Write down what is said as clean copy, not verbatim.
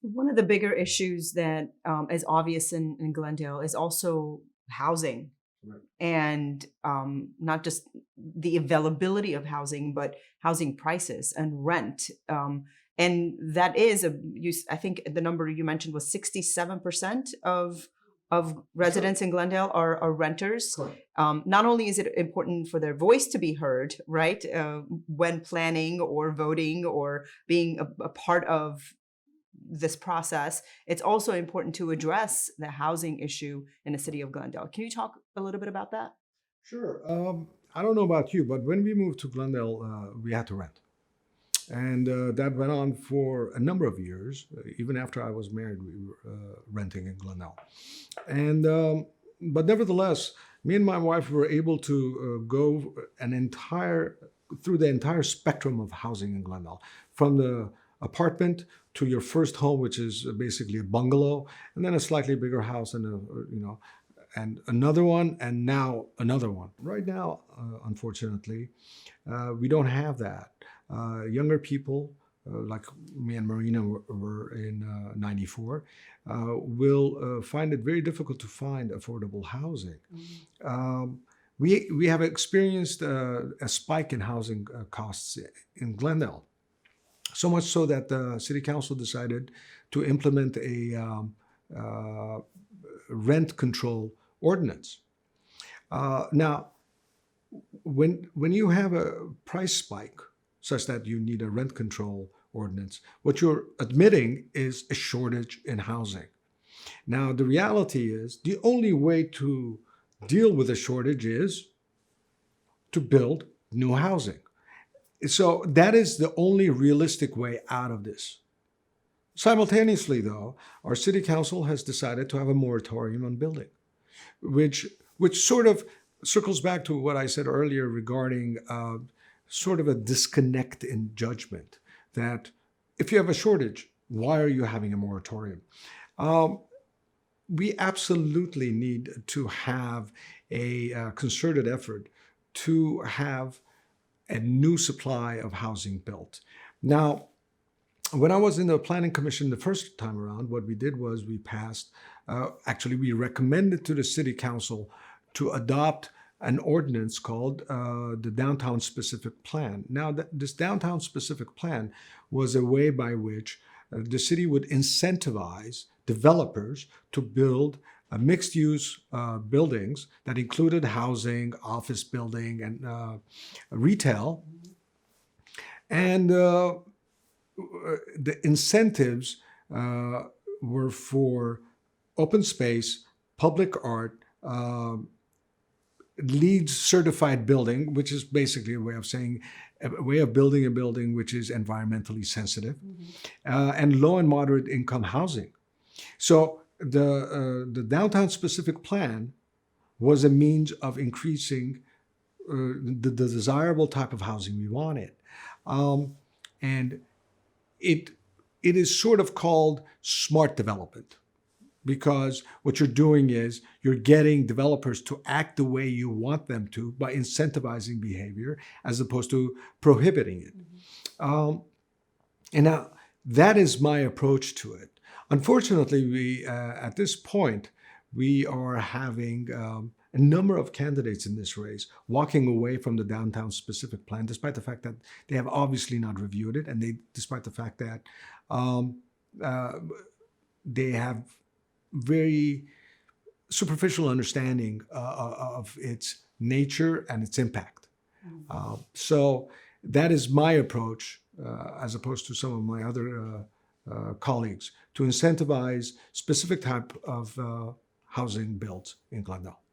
One of the bigger issues that is obvious in Glendale is also housing, Right. and not just the availability of housing, but housing prices and rent. And that is I think the number you mentioned was 67% of That's right. residents in Glendale are renters. Correct. Not only is it important for their voice to be heard, right, when planning or voting or being a part of this process, it's also important to address the housing issue in the city of Glendale. Can you talk a little bit about that? Sure. I don't know about you, but when we moved to Glendale, we had to rent. And that went on for a number of years. Even after I was married, we were renting in Glendale. And but nevertheless, me and my wife were able to go an entire through the entire spectrum of housing in Glendale, from the apartment to your first home, which is basically a bungalow, and then a slightly bigger house and and another one, and now another one. Right now, unfortunately, we don't have that. Younger people, like me and Marina were in '94, will find it very difficult to find affordable housing. Um, we have experienced a spike in housing costs in Glendale, so much so that the city council decided to implement a uh, rent control ordinance. Now, when you have a price spike such that you need a rent control ordinance, what you're admitting is a shortage in housing. Now, the reality is the only way to deal with a shortage is to build new housing. So that is the only realistic way out of this. Simultaneously, though, our city council has decided to have a moratorium on building, which sort of circles back to what I said earlier regarding sort of a disconnect in judgment. That if you have a shortage, why are you having a moratorium? Um, we absolutely need to have a concerted effort to have a new supply of housing built. Now, when I was in the planning commission the first time around, what we did was we passed, actually, we recommended to the city council to adopt an ordinance called the Downtown Specific Plan. Now, this Downtown Specific Plan was a way by which the city would incentivize developers to build mixed use buildings that included housing, office building, and retail. And the incentives were for open space, public art, LEED certified building, which is basically a way of saying a way of building a building which is environmentally sensitive, and low and moderate income housing. So the downtown specific plan was a means of increasing the desirable type of housing we wanted. And it it is sort of called smart development, because what you're doing is you're getting developers to act the way you want them to by incentivizing behavior as opposed to prohibiting it. Um, and now that is my approach to it. Unfortunately, we at this point we are having a number of candidates in this race walking away from the downtown specific plan, despite the fact that they have obviously not reviewed it, and despite the fact that um, uh, they have very superficial understanding of its nature and its impact. So that is my approach, as opposed to some of my other colleagues, to incentivize specific type of housing built in Glendale.